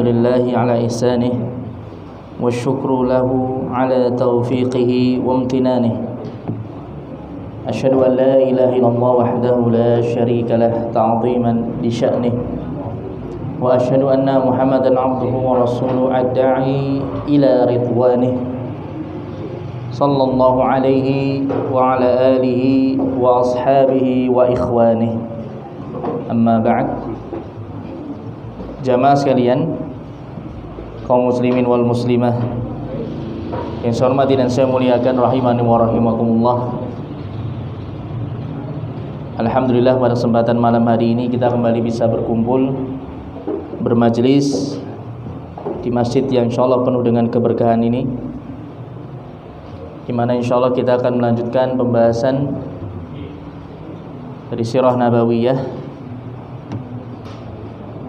لله على إحسانه والشكر له على توفيقه وامتنانه أشهد أن لا إله إلا الله وحده لا شريك له تعظيما لشأنه وأشهد أن محمدا عبده ورسوله الداعي إلى رضوانه صلى الله عليه وعلى آله وأصحابه وإخوانه أما بعد. Jamaah sekalian, kaum muslimin wal muslimah yang saya hormati dan saya muliakan, rahimani wa rahimakumullah. Alhamdulillah, pada kesempatan malam hari ini kita kembali bisa berkumpul bermajelis di masjid yang insyaallah penuh dengan keberkahan ini, di mana insyaallah kita akan melanjutkan pembahasan dari sirah nabawiyah,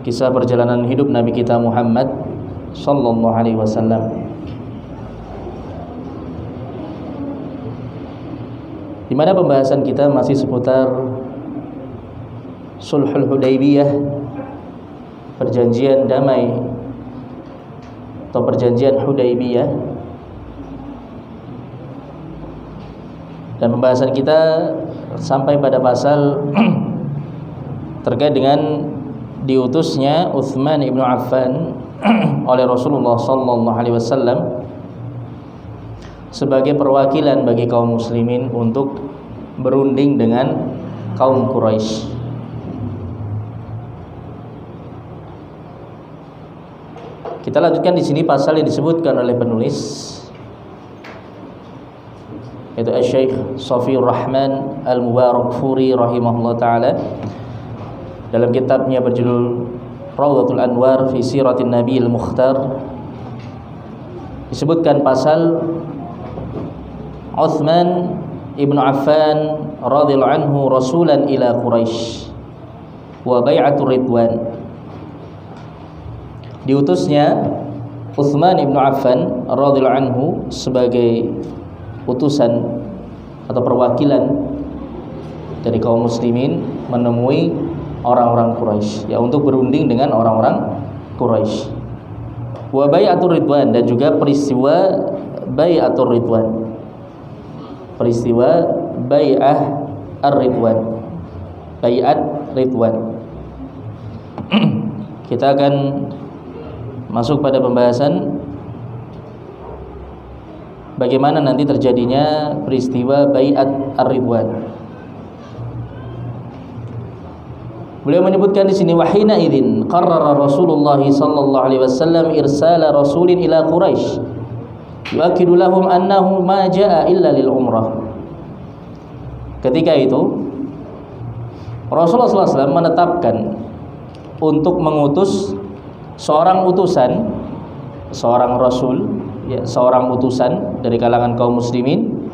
kisah perjalanan hidup Nabi kita Muhammad sallallahu alaihi wasallam. Di mana pembahasan kita masih seputar Sulhul Hudaybiyah, perjanjian damai atau perjanjian Hudaybiyah. Dan pembahasan kita sampai pada pasal terkait dengan diutusnya Utsman ibnu Affan oleh Rasulullah sallallahu alaihi wasallam sebagai perwakilan bagi kaum muslimin untuk berunding dengan kaum Quraisy. Kita lanjutkan di sini pasal yang disebutkan oleh penulis, yaitu Syekh Shafiyur Rahman Al-Mubarakfuri rahimahullah taala dalam kitabnya berjudul Rawdatul Anwar fi Siratin Nabiyil Mukhtar. Disebutkan pasal Utsman ibnu Affan radhiyallahu anhu rasulan ila Quraisy wa bai'atur ridwan. Diutusnya Utsman ibnu Affan radhiyallahu anhu sebagai utusan atau perwakilan dari kaum muslimin menemui orang-orang Quraisy, ya, untuk berunding dengan orang-orang Quraisy. Wa bai'atur ridwan, dan juga peristiwa bai'atur ridwan, peristiwa bai'ah ar-ridwan, bai'at ridwan. Kita akan masuk pada pembahasan bagaimana nanti terjadinya peristiwa bai'at ar-ridwan. Beliau menyebutkan di sini, wahina idzin qarrara Rasulullah sallallahu alaihi wasallam irsala rasulin ila Quraisy yu'akkidu lahum annahu ma jaa illa lil umrah. Ketika itu Rasulullah sallallahu alaihi wasallam menetapkan untuk mengutus seorang utusan, seorang rasul, ya, seorang utusan dari kalangan kaum muslimin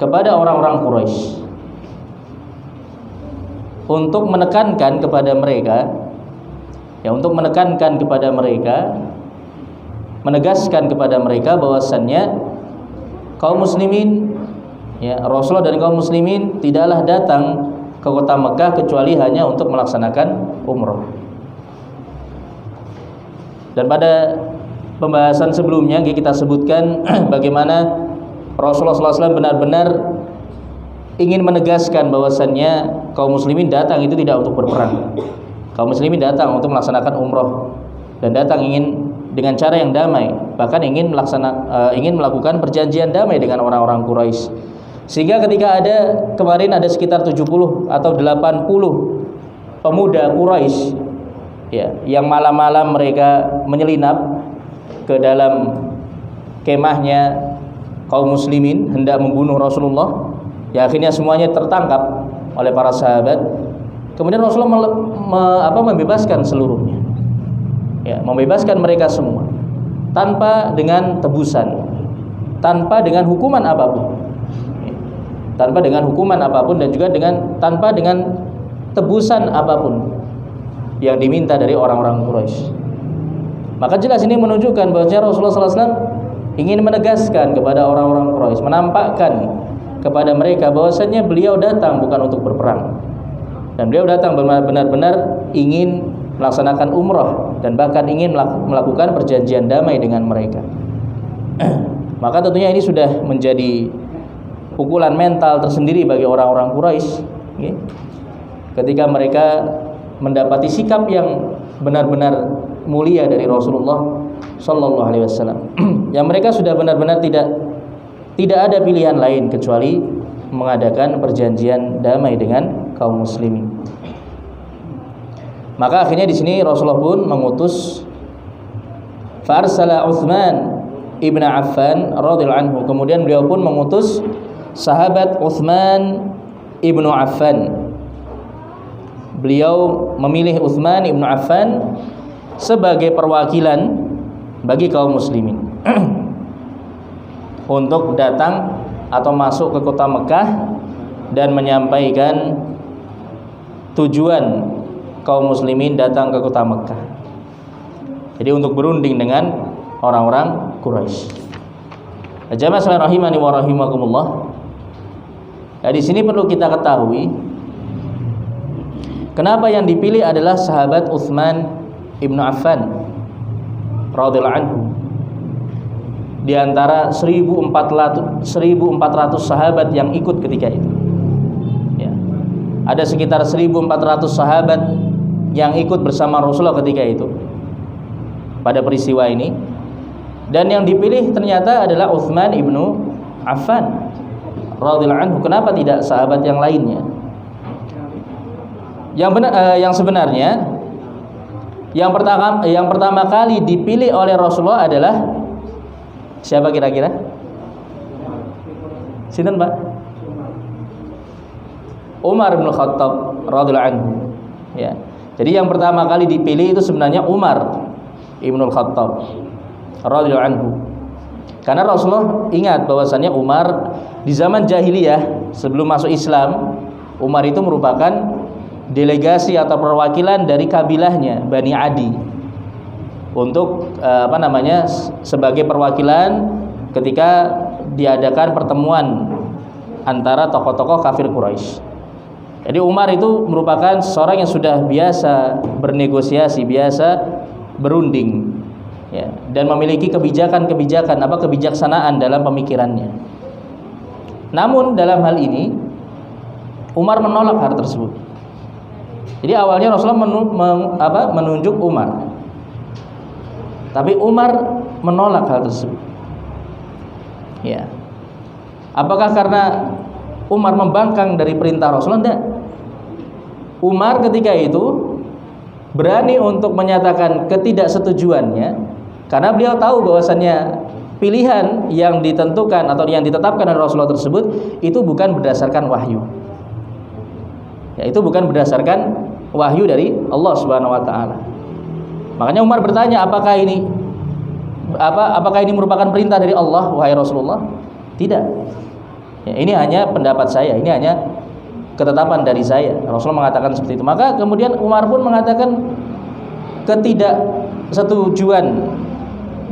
kepada orang-orang Quraisy untuk menekankan kepada mereka, ya, untuk menekankan kepada mereka, menegaskan kepada mereka bahwasannya kaum muslimin, ya, Rasulullah dan kaum muslimin tidaklah datang ke kota Mekah kecuali hanya untuk melaksanakan umrah. Dan pada pembahasan sebelumnya kita sebutkan bagaimana Rasulullah SAW benar-benar ingin menegaskan bahwasannya kaum muslimin datang itu tidak untuk berperang. Kaum muslimin datang untuk melaksanakan umrah dan datang ingin dengan cara yang damai, bahkan ingin melakukan perjanjian damai dengan orang-orang Quraisy. Sehingga ketika kemarin ada sekitar 70 atau 80 pemuda Quraisy, ya, yang malam-malam mereka menyelinap ke dalam kemahnya kaum muslimin hendak membunuh Rasulullah. Ya, akhirnya semuanya tertangkap oleh para sahabat. Kemudian Rasulullah membebaskan seluruhnya, ya, membebaskan mereka semua tanpa dengan tebusan, tanpa dengan hukuman apapun, ya, tanpa dengan hukuman apapun, dan juga tanpa dengan tebusan apapun yang diminta dari orang-orang Quraisy. Maka jelas ini menunjukkan bahwa Rasulullah SAW ingin menegaskan kepada orang-orang Quraisy, menampakkan kepada mereka bahwasanya beliau datang bukan untuk berperang, dan beliau datang benar-benar ingin melaksanakan umrah dan bahkan ingin melakukan perjanjian damai dengan mereka. Maka tentunya ini sudah menjadi pukulan mental tersendiri bagi orang-orang Quraisy, ketika mereka mendapati sikap yang benar-benar mulia dari Rasulullah Sallallahu Alaihi Wasallam, yang mereka sudah benar-benar tidak ada pilihan lain kecuali mengadakan perjanjian damai dengan kaum muslimin. Maka akhirnya di sini Rasulullah pun mengutus farsala Utsman ibn Affan radhiyallahu anhu. Kemudian beliau pun mengutus sahabat Utsman ibnu Affan. Beliau memilih Utsman ibnu Affan sebagai perwakilan bagi kaum muslimin untuk datang atau masuk ke kota Mekah dan menyampaikan tujuan kaum muslimin datang ke kota Mekah. Jadi untuk berunding dengan orang-orang Quraisy. Jamaah sekalian rahimani wa rahimakumullah. Nah, di sini perlu kita ketahui kenapa yang dipilih adalah sahabat Utsman ibnu Affan radhiyallahu anhu. Di antara 1.400 sahabat yang ikut ketika itu, ya, ada sekitar 1.400 sahabat yang ikut bersama Rasulullah ketika itu pada peristiwa ini, dan yang dipilih ternyata adalah Utsman ibnu Affan radhiyallahu anhu. Kenapa tidak sahabat yang lainnya? Yang sebenarnya yang pertama kali dipilih oleh Rasulullah adalah siapa kira-kira? Sinten, Pak? Umar bin Khattab radhiyallahu anhu. Ya. Jadi yang pertama kali dipilih itu sebenarnya Umar Ibnul Khattab radhiyallahu anhu. Karena Rasulullah ingat bahwasannya Umar di zaman jahiliyah sebelum masuk Islam, Umar itu merupakan delegasi atau perwakilan dari kabilahnya Bani Adi untuk sebagai perwakilan ketika diadakan pertemuan antara tokoh-tokoh kafir Quraisy. Jadi Umar itu merupakan seorang yang sudah biasa bernegosiasi, biasa berunding, ya, dan memiliki kebijaksanaan dalam pemikirannya. Namun dalam hal ini Umar menolak hal tersebut. Jadi awalnya Rasulullah menunjuk Umar, tapi Umar menolak hal tersebut. Ya. Apakah karena Umar membangkang dari perintah Rasulullah? Tidak. Umar ketika itu berani untuk menyatakan ketidaksetujuannya karena beliau tahu bahwasannya pilihan yang ditentukan atau yang ditetapkan oleh Rasulullah tersebut itu bukan berdasarkan wahyu. Ya, itu bukan berdasarkan wahyu dari Allah Subhanahu wa taala. Makanya Umar bertanya, apakah ini merupakan perintah dari Allah wahai Rasulullah? Tidak. Ya, ini hanya pendapat saya, ini hanya ketetapan dari saya. Rasulullah mengatakan seperti itu. Maka kemudian Umar pun mengatakan ketidaksetujuan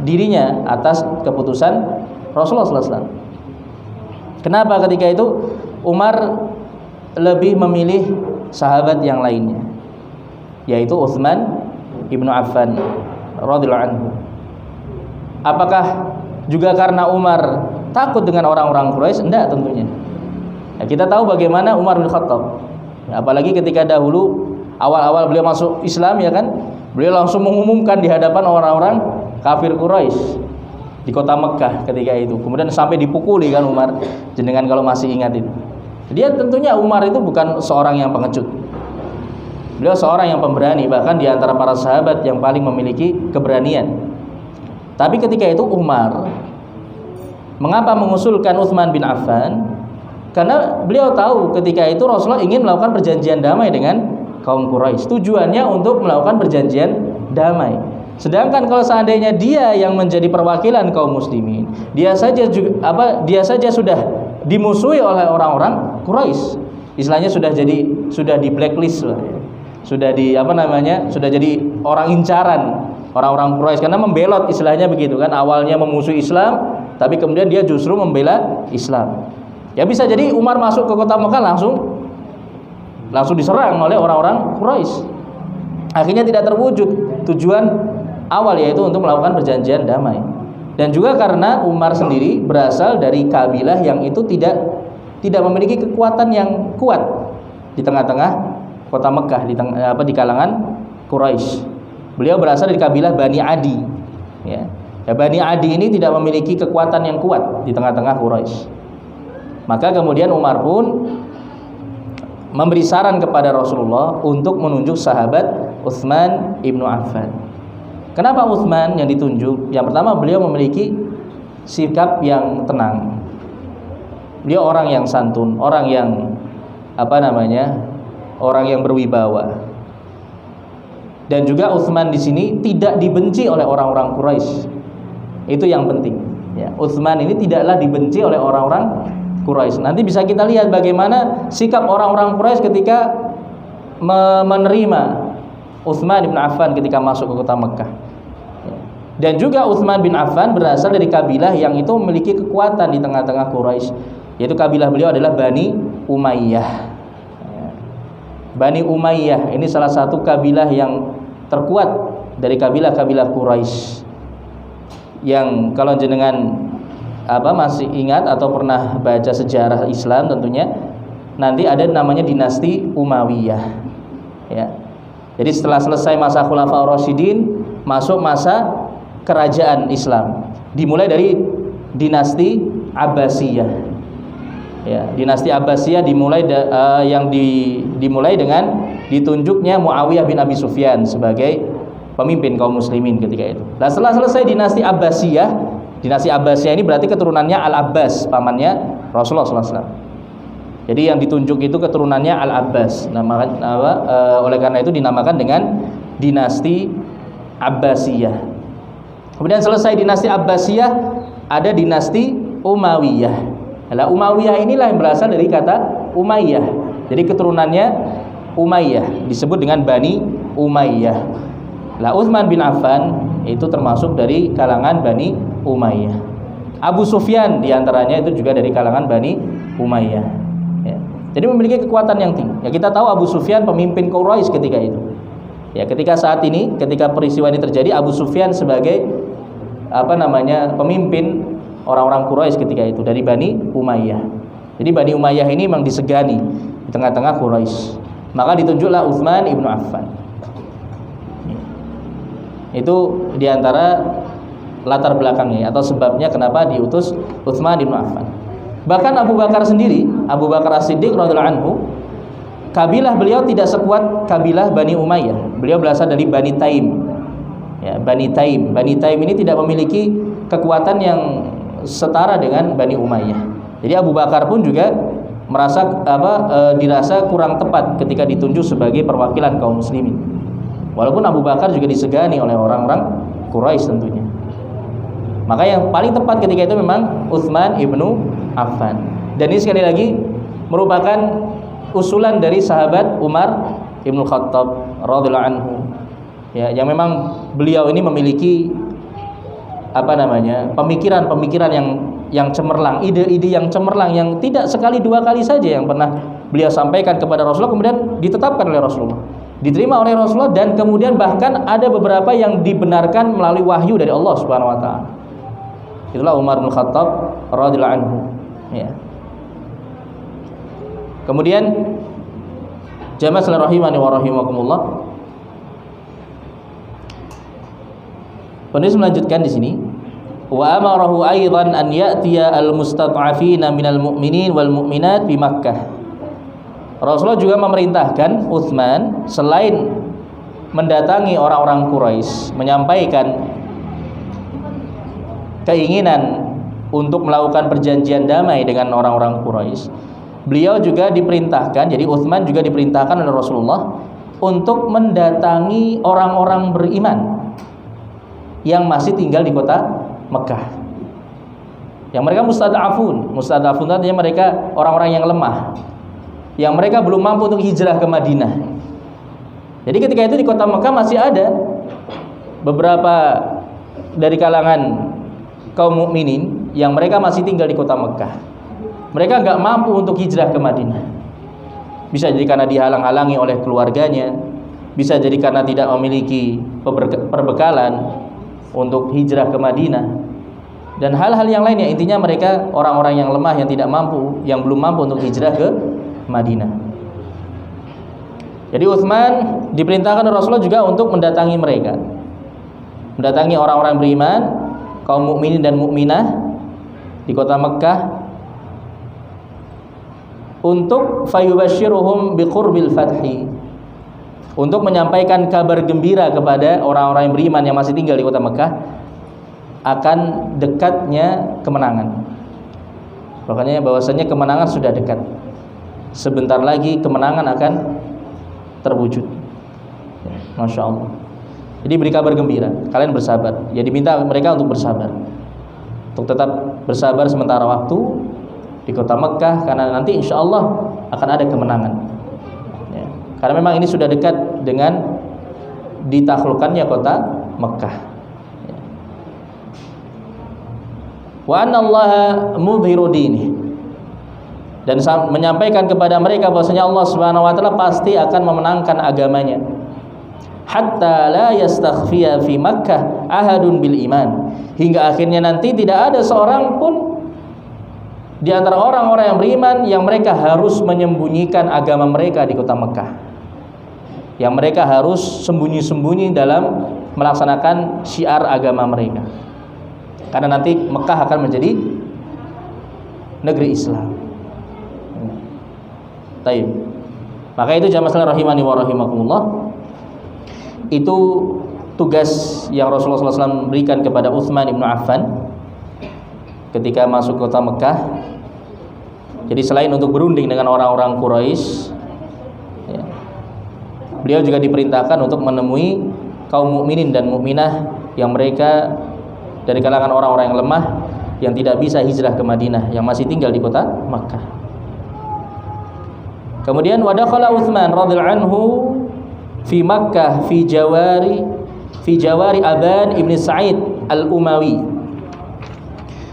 dirinya atas keputusan Rasulullah SAW. Kenapa ketika itu Umar lebih memilih sahabat yang lainnya, yaitu Utsman ibnu Affan radhiyallahu anhu? Apakah juga karena Umar takut dengan orang-orang Quraisy? Tidak, tentunya. Ya, kita tahu bagaimana Umar bin Khattab. Ya, apalagi ketika dahulu awal-awal beliau masuk Islam, ya kan, beliau langsung mengumumkan di hadapan orang-orang kafir Quraisy di kota Mekah ketika itu. Kemudian sampai dipukuli kan Umar, jenengan kalau masih ingat itu. Dia tentunya Umar itu bukan seorang yang pengecut. Beliau seorang yang pemberani, bahkan di antara para sahabat yang paling memiliki keberanian. Tapi ketika itu Umar mengapa mengusulkan Utsman bin Affan? Karena beliau tahu ketika itu Rasulullah ingin melakukan perjanjian damai dengan kaum Quraisy. Tujuannya untuk melakukan perjanjian damai. Sedangkan kalau seandainya dia yang menjadi perwakilan kaum muslimin, dia saja sudah dimusuhi oleh orang-orang Quraisy. Istilahnya sudah di blacklist lah. Sudah jadi orang incaran orang-orang Quraisy karena membelot, istilahnya begitu kan. Awalnya memusuhi Islam, tapi kemudian dia justru membela Islam. Ya bisa jadi Umar masuk ke kota Mekah langsung diserang oleh orang-orang Quraisy. akhirnya tidak terwujud tujuan awal, yaitu untuk melakukan perjanjian damai. Dan juga karena Umar sendiri berasal dari kabilah yang itu tidak memiliki kekuatan yang kuat di tengah-tengah kota Mekah, di kalangan Quraisy. Beliau berasal dari kabilah Bani Adi, ya. Bani Adi ini tidak memiliki kekuatan yang kuat di tengah-tengah Quraisy. Maka kemudian Umar pun memberi saran kepada Rasulullah untuk menunjuk sahabat Utsman ibnu Affan. Kenapa Utsman yang ditunjuk? Yang pertama, beliau memiliki sikap yang tenang. Beliau orang yang santun, orang yang orang yang berwibawa. Dan juga Utsman di sini tidak dibenci oleh orang-orang Quraisy. Itu yang penting. Ya, Utsman ini tidaklah dibenci oleh orang-orang Quraisy. Nanti bisa kita lihat bagaimana sikap orang-orang Quraisy ketika menerima Utsman bin Affan ketika masuk ke kota Mekah. Dan juga Utsman bin Affan berasal dari kabilah yang itu memiliki kekuatan di tengah-tengah Quraisy, yaitu kabilah beliau adalah Bani Umayyah. Bani Umayyah ini salah satu kabilah yang terkuat dari kabilah-kabilah Quraisy, yang kalau jenengan masih ingat atau pernah baca sejarah Islam tentunya, nanti ada namanya dinasti Umayyah, ya. Jadi setelah selesai masa Khulafaur Rasyidin, masuk masa kerajaan Islam, dimulai dari dinasti Abbasiyah. Ya, dinasti Abbasiyah dimulai dimulai dengan ditunjuknya Muawiyah bin Abi Sufyan sebagai pemimpin kaum muslimin ketika itu. Nah, setelah selesai dinasti Abbasiyah ini berarti keturunannya Al-Abbas, pamannya Rasulullah SAW. Jadi yang ditunjuk itu keturunannya Al-Abbas. Oleh karena itu dinamakan dengan dinasti Abbasiyah. Kemudian selesai dinasti Abbasiyah, ada dinasti Umayyah. Nah, Umayyah inilah yang berasal dari kata Umayyah. Jadi keturunannya Umayyah disebut dengan Bani Umayyah. Lah, Utsman bin Affan itu termasuk dari kalangan Bani Umayyah. Abu Sufyan diantaranya itu juga dari kalangan Bani Umayyah. Ya. Jadi memiliki kekuatan yang tinggi. Ya, kita tahu Abu Sufyan pemimpin Quraisy ketika itu. Ya, ketika saat ini, ketika peristiwa ini terjadi, Abu Sufyan sebagai pemimpin orang-orang Quraisy ketika itu dari Bani Umayyah. Jadi Bani Umayyah ini memang disegani di tengah-tengah Quraisy. Maka ditunjuklah Utsman ibnu Affan. Itu diantara latar belakangnya atau sebabnya kenapa diutus Utsman ibnu Affan. Bahkan Abu Bakar sendiri, Abu Bakar As-Siddiq radhiyallahu anhu, kabilah beliau tidak sekuat kabilah Bani Umayyah. Beliau berasal dari Bani Taim. Ya, Bani Taim. Bani Taim ini tidak memiliki kekuatan yang setara dengan Bani Umayyah. Jadi Abu Bakar pun juga merasa dirasa kurang tepat ketika ditunjuk sebagai perwakilan kaum muslimin. Walaupun Abu Bakar juga disegani oleh orang-orang Quraisy tentunya. Maka yang paling tepat ketika itu memang Utsman ibnu Affan. Dan ini sekali lagi merupakan usulan dari sahabat Umar ibnu Khattab radhiyallahu anhu. Ya, yang memang beliau ini memiliki pemikiran-pemikiran yang cemerlang, ide-ide yang cemerlang, yang tidak sekali dua kali saja yang pernah beliau sampaikan kepada Rasulullah, kemudian ditetapkan oleh Rasulullah, diterima oleh Rasulullah, dan kemudian bahkan ada beberapa yang dibenarkan melalui wahyu dari Allah Subhanahu wa taala. Itulah Umar bin Khattab radhiyallahu anhu. Ya. Kemudian jamaah sekalian rahimani wa rahimakumullah, penulis melanjutkan di sini, wa amarahu aidan an ya'tiya al-mustad'afina minal mu'minin wal mu'minat bi Makkah. Rasulullah juga memerintahkan Utsman selain mendatangi orang-orang Quraisy, menyampaikan keinginan untuk melakukan perjanjian damai dengan orang-orang Quraisy, beliau juga diperintahkan, jadi Utsman juga diperintahkan oleh Rasulullah untuk mendatangi orang-orang beriman yang masih tinggal di kota Mekah, yang mereka mustad'afun artinya mereka orang-orang yang lemah, yang mereka belum mampu untuk hijrah ke Madinah. Jadi ketika itu di kota Mekah masih ada beberapa dari kalangan kaum mukminin yang mereka masih tinggal di kota Mekah. Mereka nggak mampu untuk hijrah ke Madinah. Bisa jadi karena dihalang-halangi oleh keluarganya, bisa jadi karena tidak memiliki perbekalan untuk hijrah ke Madinah, dan hal-hal yang lainnya. Intinya mereka orang-orang yang lemah, yang tidak mampu, yang belum mampu untuk hijrah ke Madinah. Jadi Utsman diperintahkan oleh Rasulullah juga untuk mendatangi mereka, mendatangi orang-orang beriman, kaum mukminin dan mukminah di kota Mekkah, untuk fayubashiruhum biqurbil fathi, untuk menyampaikan kabar gembira kepada orang-orang yang beriman yang masih tinggal di kota Mekah akan dekatnya kemenangan. Makanya bahwasanya kemenangan sudah dekat. Sebentar lagi kemenangan akan terwujud. Masya Allah. Jadi beri kabar gembira, kalian bersabar. Ya, diminta mereka untuk bersabar, untuk tetap bersabar sementara waktu di kota Mekah, karena nanti insya Allah akan ada kemenangan. Karena memang ini sudah dekat dengan ditaklukkannya kota Mekah. Wa anna Allaha mudhiru dinih, dan menyampaikan kepada mereka bahwasanya Allah Subhanahu wa taala pasti akan memenangkan agamanya. Hatta la yastakhfiya fi Makkah ahadun bil iman, hingga akhirnya nanti tidak ada seorang pun di antara orang-orang yang beriman yang mereka harus menyembunyikan agama mereka di kota Mekah, yang mereka harus sembunyi-sembunyi dalam melaksanakan syiar agama mereka, karena nanti Mekah akan menjadi negeri Islam. Taib. Maka itu jamaah sekalian rahimani wa rahimakumullah, itu tugas yang Rasulullah SAW berikan kepada Utsman ibnu Affan ketika masuk kota Mekah. Jadi selain untuk berunding dengan orang-orang Quraisy, beliau juga diperintahkan untuk menemui kaum mukminin dan mukminah yang mereka dari kalangan orang-orang yang lemah, yang tidak bisa hijrah ke Madinah, yang masih tinggal di kota Makkah. Kemudian wa dakhala Utsman radhiyallahu anhu fi Makkah fi jawari Aban ibn Sa'id al-Umawi.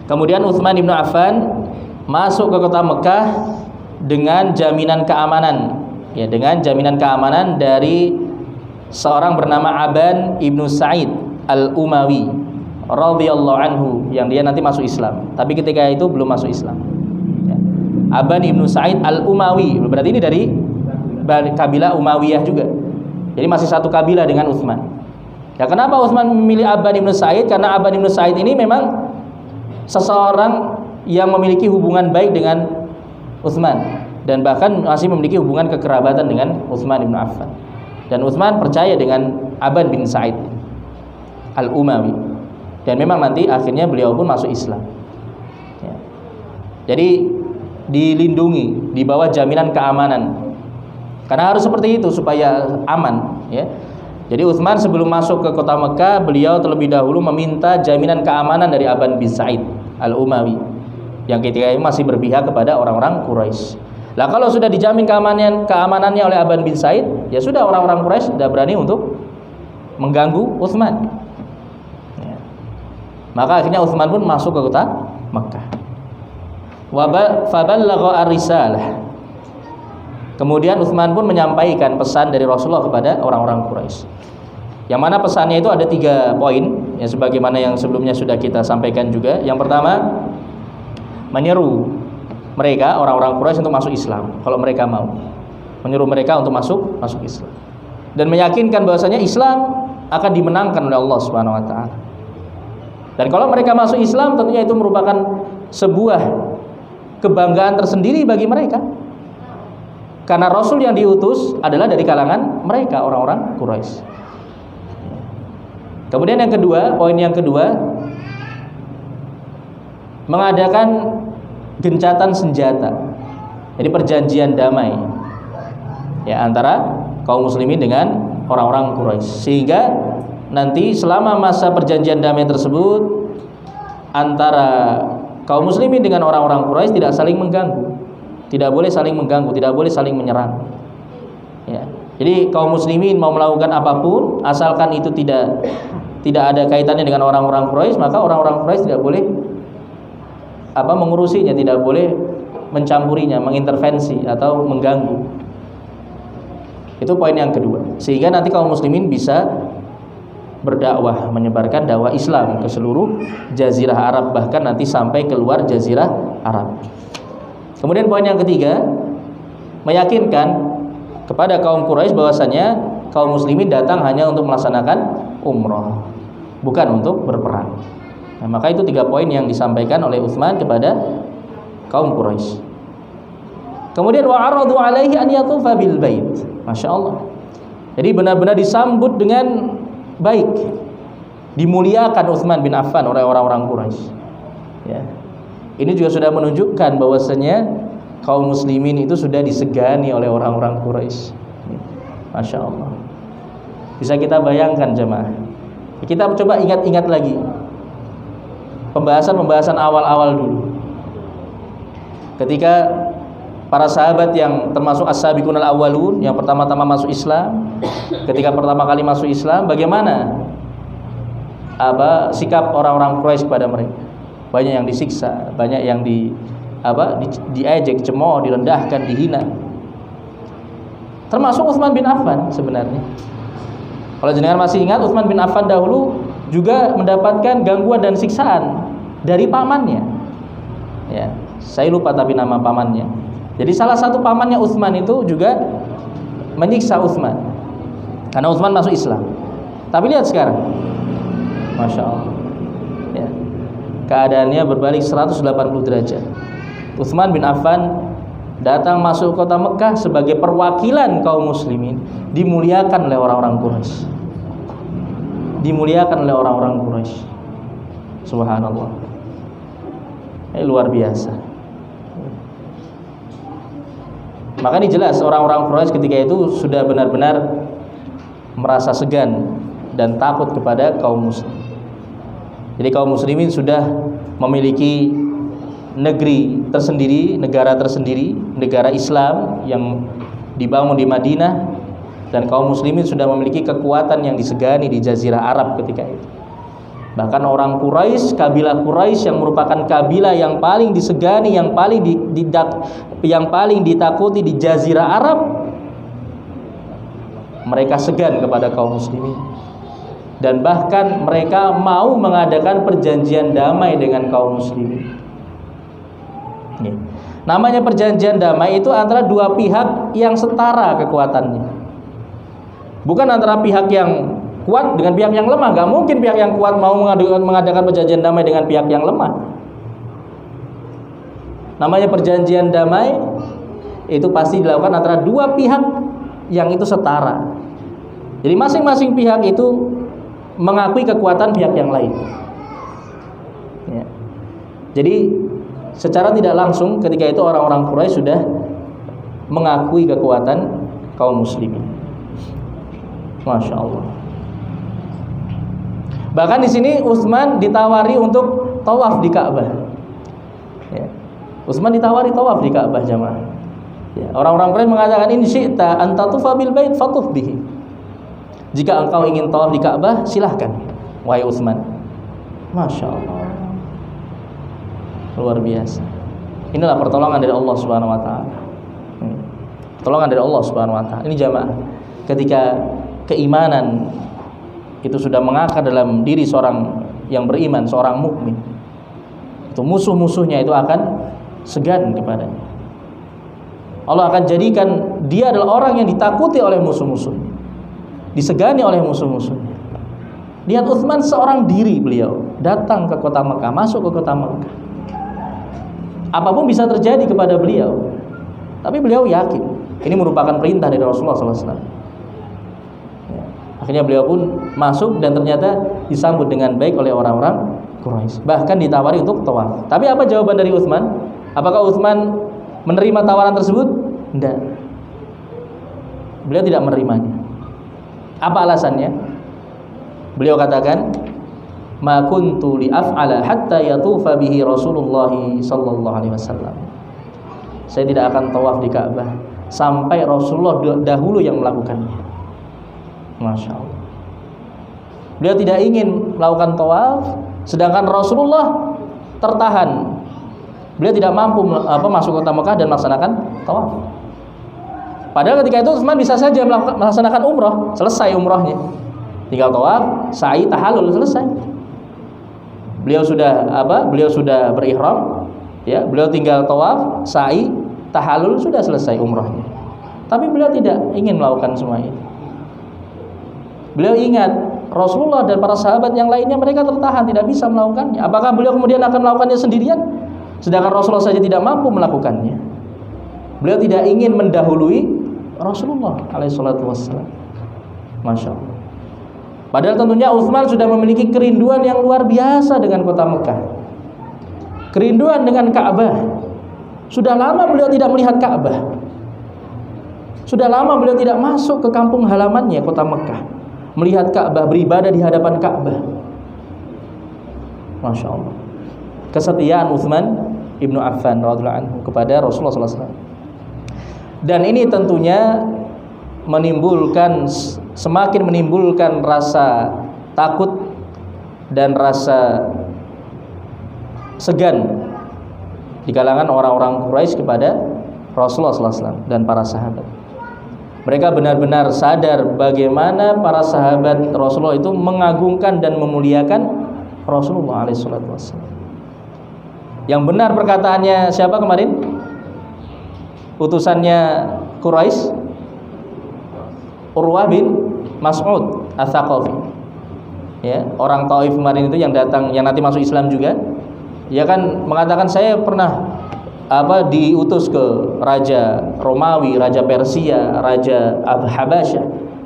Kemudian Utsman ibn Affan masuk ke kota Mekah dengan jaminan keamanan, ya, dengan jaminan keamanan dari seorang bernama Aban ibnu Sa'id al-Umawi radhiyallahu anhu, yang dia nanti masuk Islam, tapi ketika itu belum masuk Islam. Ya. Aban ibnu Sa'id al-Umawi berarti ini dari kabilah Umayyah juga, jadi masih satu kabilah dengan Utsman. Ya, kenapa Utsman memilih Aban ibnu Sa'id? Karena Aban ibnu Sa'id ini memang seseorang yang memiliki hubungan baik dengan Utsman, dan bahkan masih memiliki hubungan kekerabatan dengan Utsman bin Affan. Dan Utsman percaya dengan Aban bin Sa'id al-Umawi, dan memang nanti akhirnya beliau pun masuk Islam. Ya. Jadi dilindungi, di bawah jaminan keamanan, karena harus seperti itu supaya aman. Ya. Jadi Utsman sebelum masuk ke kota Mekah, beliau terlebih dahulu meminta jaminan keamanan dari Aban bin Sa'id al-Umawi, yang ketika itu masih berpihak kepada orang-orang Quraisy. Lah kalau sudah dijamin keamanannya oleh Aban bin Sa'id, ya sudah, orang-orang Quraisy tidak berani untuk mengganggu Utsman. Ya. Maka akhirnya Utsman pun masuk ke kota Mekah. Faballagha ar-risalah. Kemudian Utsman pun menyampaikan pesan dari Rasulullah kepada orang-orang Quraisy. Yang mana pesannya itu ada 3 poin, ya, sebagaimana yang sebelumnya sudah kita sampaikan juga. Yang pertama, menyeru mereka orang-orang Quraisy untuk masuk Islam kalau mereka mau, menyeru mereka untuk masuk Islam, dan meyakinkan bahwasanya Islam akan dimenangkan oleh Allah Subhanahu wa taala. Dan kalau mereka masuk Islam, tentunya itu merupakan sebuah kebanggaan tersendiri bagi mereka, karena Rasul yang diutus adalah dari kalangan mereka, orang-orang Quraisy. Kemudian yang kedua, poin yang kedua, mengadakan gencatan senjata. Jadi perjanjian damai, ya, antara kaum muslimin dengan orang-orang Quraisy, sehingga nanti selama masa perjanjian damai tersebut antara kaum muslimin dengan orang-orang Quraisy tidak saling mengganggu, tidak boleh saling mengganggu, tidak boleh saling menyerang. Ya. Jadi kaum muslimin mau melakukan apapun, asalkan itu tidak ada kaitannya dengan orang-orang Quraisy, maka orang-orang Quraisy tidak boleh mengurusinya, tidak boleh mencampurinya, mengintervensi atau mengganggu. Itu poin yang kedua. Sehingga nanti kaum muslimin bisa berdakwah, menyebarkan dakwah Islam ke seluruh jazirah Arab, bahkan nanti sampai keluar jazirah Arab. Kemudian poin yang ketiga, meyakinkan kepada kaum Quraisy bahwasanya kaum muslimin datang hanya untuk melaksanakan umrah, bukan untuk berperang. Nah, maka itu 3 poin yang disampaikan oleh Utsman kepada kaum Quraisy. Kemudian wa'aradu alaihi an yatufa bil bait. Masya Allah. Jadi benar-benar disambut dengan baik, dimuliakan Utsman bin Affan oleh orang-orang Quraisy. Ya. Ini juga sudah menunjukkan bahwasanya kaum muslimin itu sudah disegani oleh orang-orang Quraisy. Masya Allah. Bisa kita bayangkan jemaah. Kita coba ingat-ingat lagi pembahasan awal-awal dulu. Ketika para sahabat yang termasuk as-sabiqunal awwalun yang pertama-tama masuk Islam, ketika pertama kali masuk Islam, bagaimana sikap orang-orang Quraisy kepada mereka? Banyak yang disiksa, banyak yang diejek, cemooh, direndahkan, dihina. Termasuk Utsman bin Affan sebenarnya. Kalau jenengan masih ingat, Utsman bin Affan dahulu juga mendapatkan gangguan dan siksaan dari pamannya. Ya, saya lupa tapi nama pamannya. Jadi salah satu pamannya Utsman itu juga menyiksa Utsman karena Utsman masuk Islam. Tapi lihat sekarang, Masya Allah, ya, keadaannya berbalik 180 derajat. Utsman bin Affan datang masuk kota Mekah sebagai perwakilan kaum muslimin, dimuliakan oleh orang-orang Quraisy. Dimuliakan oleh orang-orang Quraisy. Subhanallah. Ini luar biasa. Maka ini jelas orang-orang Quraisy ketika itu sudah benar-benar merasa segan dan takut kepada kaum muslim. Jadi kaum muslimin sudah memiliki negeri tersendiri, negara tersendiri, negara Islam yang dibangun di Madinah, dan kaum muslimin sudah memiliki kekuatan yang disegani di jazirah Arab ketika itu. Bahkan orang Quraisy, kabilah Quraisy yang merupakan kabilah yang paling disegani, yang paling ditakuti di jazirah Arab, mereka segan kepada kaum muslimin. Dan bahkan mereka mau mengadakan perjanjian damai dengan kaum muslimin. Namanya perjanjian damai itu antara dua pihak yang setara kekuatannya. Bukan antara pihak yang kuat dengan pihak yang lemah. Gak mungkin pihak yang kuat mau mengadakan perjanjian damai dengan pihak yang lemah. Namanya perjanjian damai itu pasti dilakukan antara dua pihak yang itu setara. Jadi masing-masing pihak itu mengakui kekuatan pihak yang lain. Ya. Jadi secara tidak langsung ketika itu orang-orang Quraisy sudah mengakui kekuatan kaum muslimin. Masya Allah. Bahkan di sini Utsman ditawari untuk tawaf di Ka'bah. Ya. Utsman ditawari tawaf di Ka'bah jamaah. Ya. Orang-orang Quraisy mengatakan in syi'ta an tatufa bil bait fatuf bihi. Jika engkau ingin tawaf di Ka'bah, silahkan, wahai Utsman. Masya Allah. Luar biasa. Inilah pertolongan dari Allah Subhanahu wa taala. Pertolongan dari Allah Subhanahu wa taala. Ini jamaah, ketika keimanan itu sudah mengakar dalam diri seorang yang beriman, seorang mukmin, itu musuh-musuhnya itu akan segan kepadanya. Allah akan jadikan dia adalah orang yang ditakuti oleh musuh-musuhnya, disegani oleh musuh-musuhnya. Lihat Utsman seorang diri, beliau datang ke kota Mekah, masuk ke kota Mekah. Apapun bisa terjadi kepada beliau, tapi beliau yakin ini merupakan perintah dari Rasulullah SAW. Akhirnya beliau pun masuk dan ternyata disambut dengan baik oleh orang-orang Quraisy. Bahkan ditawari untuk tawaf. Tapi apa jawaban dari Utsman? Apakah Utsman menerima tawaran tersebut? Tidak. Beliau tidak menerimanya. Apa alasannya? Beliau katakan, "Ma kuntu li af'ala hatta yatufa bihi Rasulullah sallallahu alaihi wasallam." Saya tidak akan tawaf di Ka'bah sampai Rasulullah dahulu yang melakukannya. Masya Allah. Beliau tidak ingin melakukan tawaf, sedangkan Rasulullah tertahan. Beliau tidak mampu masuk kota Mekah dan melaksanakan tawaf. Padahal ketika itu Utsman bisa saja melaksanakan umroh, selesai umrohnya. Tinggal tawaf, sa'i, tahallul, selesai. Beliau sudah berihram, ya, beliau tinggal tawaf, sa'i, tahallul, sudah selesai umrohnya. Tapi beliau tidak ingin melakukan semua itu. Beliau ingat Rasulullah dan para sahabat yang lainnya, mereka tertahan, tidak bisa melakukannya. Apakah beliau kemudian akan melakukannya sendirian? Sedangkan Rasulullah saja tidak mampu melakukannya. Beliau tidak ingin mendahului Rasulullah alaihissalatu wassalam. Masya Allah. Padahal tentunya Utsman sudah memiliki kerinduan yang luar biasa dengan kota Mekah, kerinduan dengan Ka'bah. Sudah lama beliau tidak melihat Ka'bah. Sudah lama beliau tidak masuk ke kampung halamannya kota Mekah, melihat Ka'bah, beribadah di hadapan Ka'bah. Masya Allah. Kesetiaan Utsman ibnu Affan radhiyallahu anhu kepada Rasulullah sallallahu alaihi wasallam. Dan ini tentunya semakin menimbulkan rasa takut dan rasa segan di kalangan orang-orang Quraisy kepada Rasulullah SAW dan para sahabat. Mereka benar-benar sadar bagaimana para sahabat Rasulullah itu mengagungkan dan memuliakan Rasulullah SAW. Yang benar perkataannya siapa kemarin? Utusannya Quraisy, Urwah bin Mas'ud Ats-Tsaqafi, ya, orang Taif kemarin itu yang datang, yang nanti masuk Islam juga. Dia kan mengatakan, saya pernah diutus ke raja Romawi, raja Persia, raja Habasyah,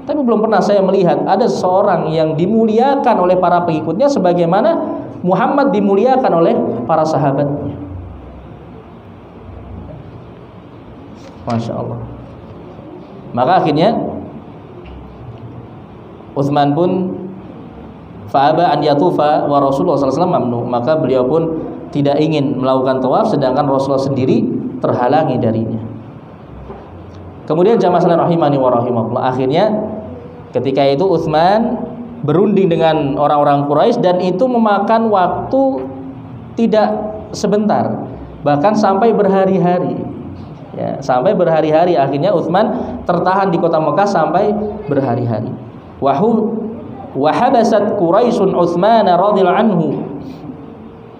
tapi belum pernah saya melihat ada seorang yang dimuliakan oleh para pengikutnya sebagaimana Muhammad dimuliakan oleh para sahabatnya. Masya Allah. Maka akhirnya Utsman pun fa'aba an yatufa wa Rasulullah sallallahu alaihi wasallam mamnu, maka beliau pun tidak ingin melakukan tawaf sedangkan Rasulullah sendiri terhalangi darinya. Kemudian jamaah sekalian rahimani wa rahimakumullah, akhirnya ketika itu Utsman berunding dengan orang-orang Quraisy dan itu memakan waktu tidak sebentar, bahkan sampai berhari-hari. Ya, sampai berhari-hari. Akhirnya Utsman tertahan di kota Mekah sampai berhari-hari. Wahabasat Quraisyun Utsman radhiyallahu anhu.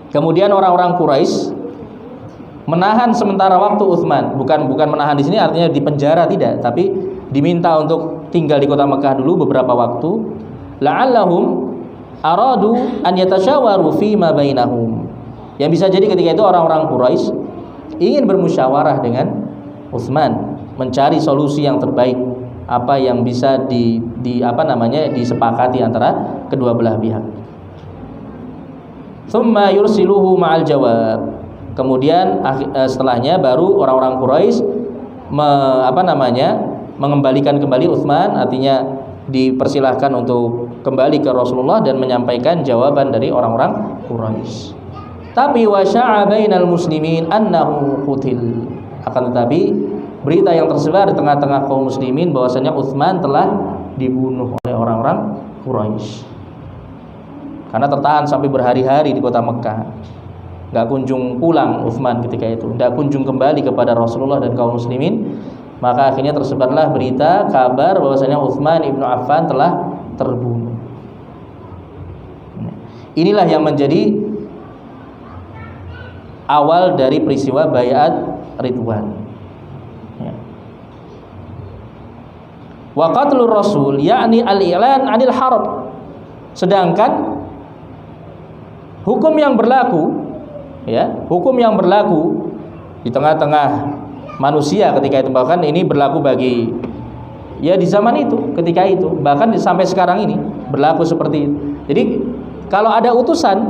Kemudian orang-orang Quraisy menahan sementara waktu Utsman. Bukan menahan di sini artinya dipenjara, tidak, tapi diminta untuk tinggal di kota Mekah dulu beberapa waktu. La'allahum aradu an yatasyawaru fi ma bainahum. Yang bisa jadi ketika itu orang-orang Quraisy ingin bermusyawarah dengan Utsman, mencari solusi yang terbaik, apa yang bisa disepakati antara kedua belah pihak. Tsumma yursiluhu ma'al jawab. Kemudian setelahnya baru orang-orang Quraisy mengembalikan kembali Utsman, artinya dipersilahkan untuk kembali ke Rasulullah dan menyampaikan jawaban dari orang-orang Quraisy. Tapi wasya'a bainal muslimin annahu qutil. Akan tetapi berita yang tersebar di tengah-tengah kaum muslimin bahwasanya Utsman telah dibunuh oleh orang-orang Quraisy. Karena tertahan sampai berhari-hari di kota Mekah. Enggak kunjung pulang Utsman ketika itu, enggak kunjung kembali kepada Rasulullah dan kaum muslimin. Maka akhirnya tersebarlah berita kabar bahwasanya Utsman ibnu Affan telah terbunuh. Inilah yang menjadi awal dari peristiwa Bai'at Ridwan. Ya. Wa qatlur Rasul yakni al-i'lan 'anil harb. Sedangkan hukum yang berlaku, ya, hukum yang berlaku di tengah-tengah manusia ketika itu, bahkan ini berlaku bagi ya di zaman itu, ketika itu, bahkan sampai sekarang ini berlaku seperti itu. Jadi kalau ada utusan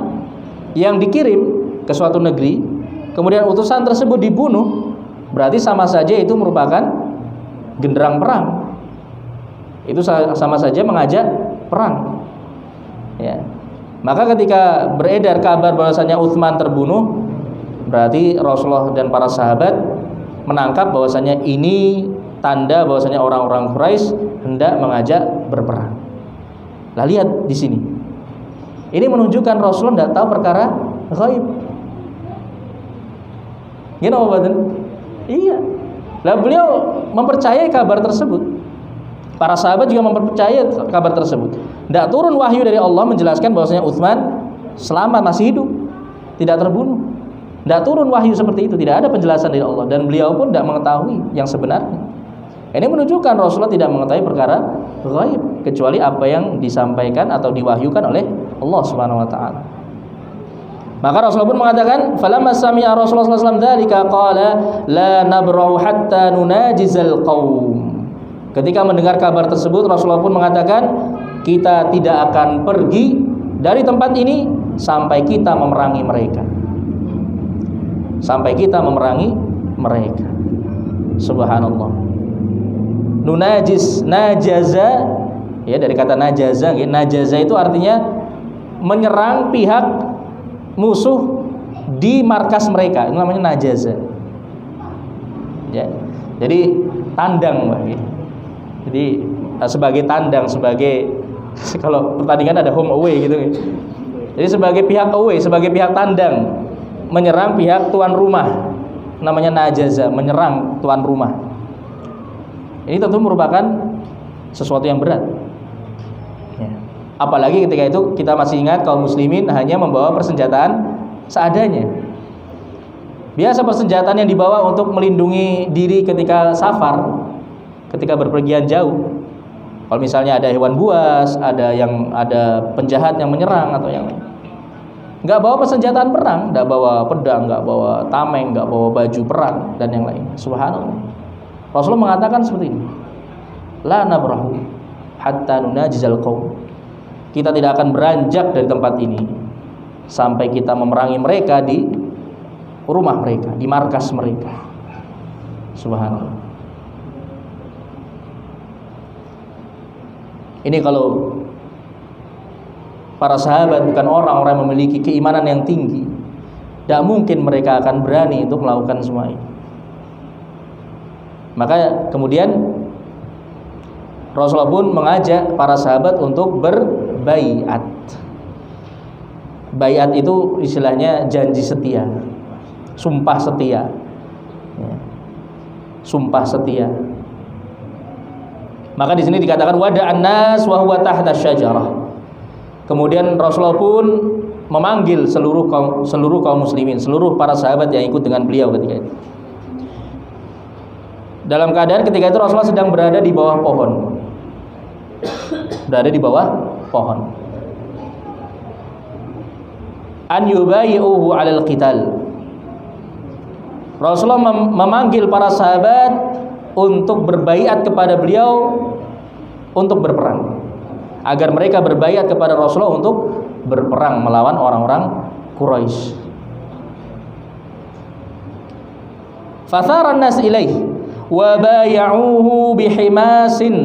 yang dikirim ke suatu negeri, kemudian utusan tersebut dibunuh, berarti sama saja itu merupakan genderang perang. Itu sama saja mengajak perang. Ya. Maka ketika beredar kabar bahwasanya Utsman terbunuh, berarti Rasulullah dan para sahabat menangkap bahwasanya ini tanda bahwasanya orang-orang Quraisy hendak mengajak berperang. Lah lihat di sini. Ini menunjukkan Rasulullah tidak tahu perkara ghaib. Gimana Bapak? Iya. Lah beliau mempercayai kabar tersebut. Para sahabat juga mempercayai kabar tersebut. Tidak turun wahyu dari Allah menjelaskan bahwasanya Utsman selamat, masih hidup, tidak terbunuh. Tidak turun wahyu seperti itu, tidak ada penjelasan dari Allah, dan beliau pun tidak mengetahui yang sebenarnya. Ini menunjukkan Rasulullah tidak mengetahui perkara ghaib kecuali apa yang disampaikan atau diwahyukan oleh Allah Subhanahu wa taala. Maka Rasulullah pun mengatakan, "Falamma sami'a Rasulullah sallallahu alaihi wasallam dzalika qala la nabra'u hatta nunajizal qaum." Ketika mendengar kabar tersebut, Rasulullah pun mengatakan, kita tidak akan pergi dari tempat ini sampai kita memerangi mereka. Sampai kita memerangi mereka. Subhanallah. Nunajiz, najaza, ya dari kata najaza, ya. Najaza itu artinya menyerang pihak musuh di markas mereka. Itu namanya najaza. Ya. Jadi tandang, ya. Jadi sebagai tandang, sebagai kalau pertandingan ada home away gitu. Jadi sebagai pihak away, sebagai pihak tandang menyerang pihak tuan rumah, namanya najaza, menyerang tuan rumah. Ini tentu merupakan sesuatu yang berat, ya. Apalagi ketika itu kita masih ingat kaum muslimin hanya membawa persenjataan seadanya. Biasa persenjataan yang dibawa untuk melindungi diri ketika safar, ketika berpergian jauh. Kalau misalnya ada hewan buas, ada penjahat yang menyerang atau yang lain, nggak bawa persenjataan perang, nggak bawa pedang, nggak bawa tameng, nggak bawa baju perang dan yang lain. Subhanallah. Rasulullah mengatakan seperti ini, la nabrahu hatta nunajizal qaum. Kita tidak akan beranjak dari tempat ini sampai kita memerangi mereka di rumah mereka, di markas mereka. Subhanallah. Ini kalau para sahabat bukan orang-orang yang memiliki keimanan yang tinggi, tidak mungkin mereka akan berani untuk melakukan semua ini. Maka kemudian Rasulullah pun mengajak para sahabat untuk berbaiat. Baiat itu istilahnya janji setia, sumpah setia, ya. Sumpah setia. Maka di sini dikatakan wada'an nas wa huwa tahta syajarah. Kemudian Rasulullah pun memanggil seluruh kaum muslimin, seluruh para sahabat yang ikut dengan beliau ketika itu. Dalam keadaan ketika itu Rasulullah sedang berada di bawah pohon. Berada di bawah pohon. An yubayi'uhu 'alal qital. Rasulullah memanggil para sahabat untuk berbaiat kepada beliau untuk berperang, agar mereka berbaiat kepada Rasulullah untuk berperang melawan orang-orang Quraisy. Fatharan nas ilaih wa bay'uhu bihimasin.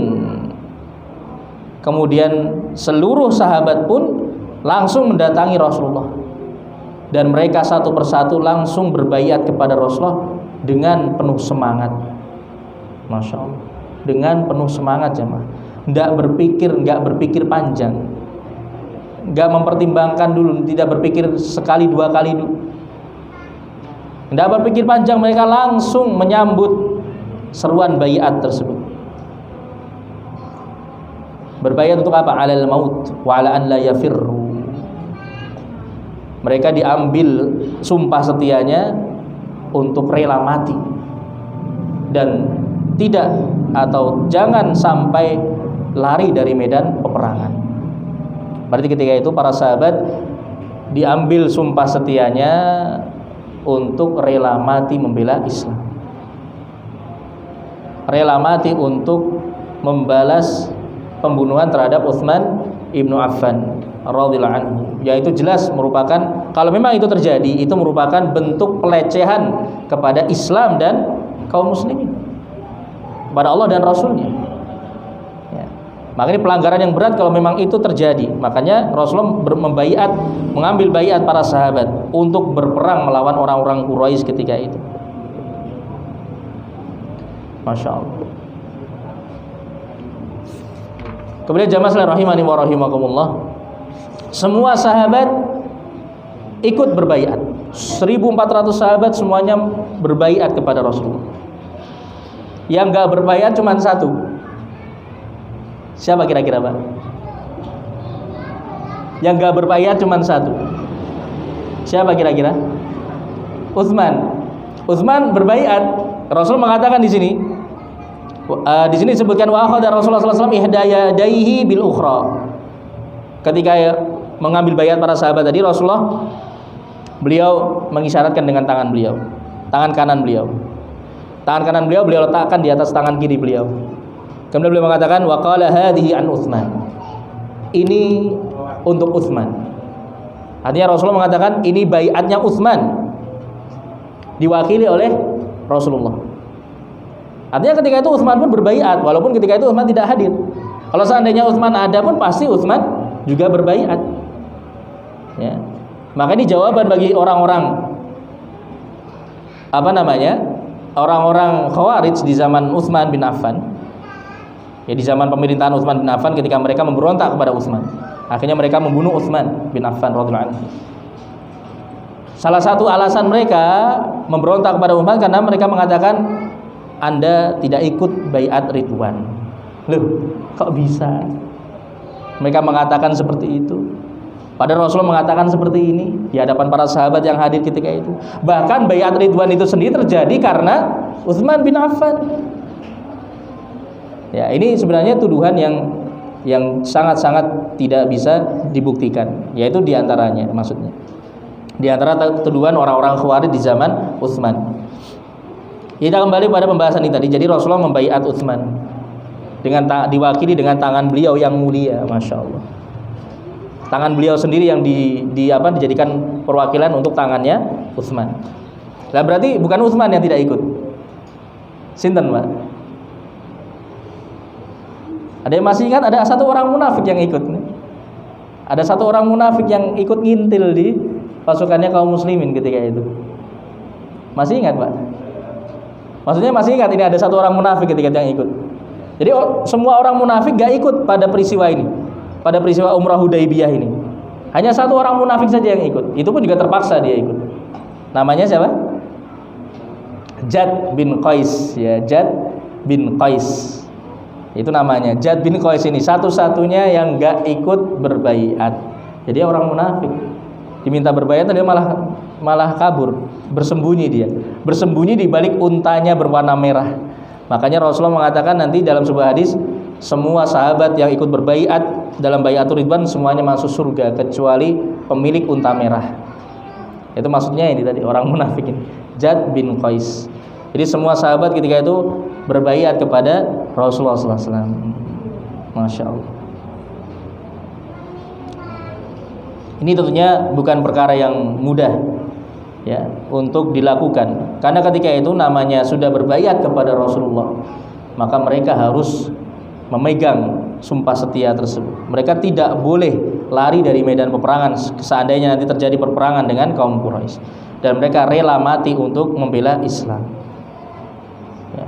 Kemudian seluruh sahabat pun langsung mendatangi Rasulullah, dan mereka satu persatu langsung berbaiat kepada Rasulullah dengan penuh semangat. Masya Allah, dengan penuh semangat jemaah. Nggak berpikir panjang, nggak mempertimbangkan dulu, tidak berpikir sekali dua kali dulu, nggak berpikir panjang, mereka langsung menyambut seruan baiat tersebut. Berbaiat untuk apa? Alal maut wa ala an la yafirru. Mereka diambil sumpah setianya untuk rela mati dan tidak atau jangan sampai lari dari medan peperangan. Berarti ketika itu para sahabat diambil sumpah setianya untuk rela mati membela Islam, rela mati untuk membalas pembunuhan terhadap Utsman ibnu Affan radhiyallahu anhu. Yaitu jelas merupakan, kalau memang itu terjadi, itu merupakan bentuk pelecehan kepada Islam dan kaum muslimin, kepada Allah dan Rasulnya, ya. Maka ini pelanggaran yang berat kalau memang itu terjadi. Makanya Rasulullah mengambil baiat para sahabat untuk berperang melawan orang-orang Quraisy ketika itu. Masya Allah. Kemudian jamaah sekalian rahimani wa rahimakumullah, semua sahabat ikut berbaiat. 1.400 sahabat semuanya berbaiat kepada Rasulullah. Yang nggak berbaiat cuma satu. Siapa kira-kira, Pak? Yang nggak berbaiat cuma satu. Siapa kira-kira? Utsman. Utsman berbaiat. Rasul mengatakan di sini. Di sini disebutkan wa akhadha Rasulullah sallallahu alaihi wasallam ihdayadaihi bil ukhra. Ketika mengambil baiat para sahabat tadi, Rasulullah beliau mengisyaratkan dengan tangan beliau, tangan kanan beliau. Tangan kanan beliau letakkan di atas tangan kiri beliau. Kemudian beliau mengatakan wa qala hadhihi an Utsman. Ini untuk Utsman. Artinya Rasulullah mengatakan ini baiatnya Utsman. Diwakili oleh Rasulullah. Artinya ketika itu Utsman pun berbaiat, walaupun ketika itu Utsman tidak hadir. Kalau seandainya Utsman ada pun pasti Utsman juga berbaiat. Ya. Maka ini jawaban bagi orang-orang orang-orang Khawarij di zaman Utsman bin Affan. Ya, di zaman pemerintahan Utsman bin Affan ketika mereka memberontak kepada Utsman. Akhirnya mereka membunuh Utsman bin Affan radhiyallahu anhu. Salah satu alasan mereka memberontak kepada Utsman karena mereka mengatakan Anda tidak ikut baiat Ridwan. Loh, kok bisa? Mereka mengatakan seperti itu. Padahal Rasulullah mengatakan seperti ini di hadapan para sahabat yang hadir ketika itu. Bahkan baiat Ridwan itu sendiri terjadi karena Utsman bin Affan. Ya, ini sebenarnya tuduhan yang sangat-sangat tidak bisa dibuktikan. Yaitu diantaranya maksudnya. Di antara tuduhan orang-orang Khawarij di zaman Utsman. Kita kembali pada pembahasan ini tadi. Jadi Rasulullah membaiat Utsman diwakili dengan tangan beliau yang mulia, masya Allah. Tangan beliau sendiri yang dijadikan perwakilan untuk tangannya Utsman. Lah berarti bukan Utsman yang tidak ikut. Sinten, Pak? Ada yang masih ingat? Ada satu orang munafik yang ikut. Ada satu orang munafik yang ikut ngintil di pasukannya kaum muslimin ketika itu. Masih ingat, Pak? Maksudnya masih ingat ini ada satu orang munafik ketika yang ikut. Jadi semua orang munafik gak ikut pada peristiwa ini, pada peristiwa Umrah Hudaybiyah ini. Hanya satu orang munafik saja yang ikut. Itu pun juga terpaksa dia ikut. Namanya siapa? Jad bin Qais. Ya, Jad bin Qais. Itu namanya. Jad bin Qais ini satu-satunya yang gak ikut berbaiat. Jadi orang munafik diminta berbaiat, dia malah kabur, bersembunyi di balik untanya berwarna merah. Makanya Rasulullah mengatakan nanti dalam sebuah hadis, semua sahabat yang ikut berbaiat dalam baiatur Ridwan semuanya masuk surga kecuali pemilik unta merah. Itu maksudnya ini tadi orang munafik ini, Jad bin Qais. Jadi semua sahabat ketika itu berbaiat kepada Rasulullah SAW. Masya Allah. Ini tentunya bukan perkara yang mudah ya untuk dilakukan. Karena ketika itu namanya sudah berbaiat kepada Rasulullah, maka mereka harus memegang sumpah setia tersebut. Mereka tidak boleh lari dari medan peperangan seandainya nanti terjadi peperangan dengan kaum Quraisy. Dan mereka rela mati untuk membela Islam. Ya.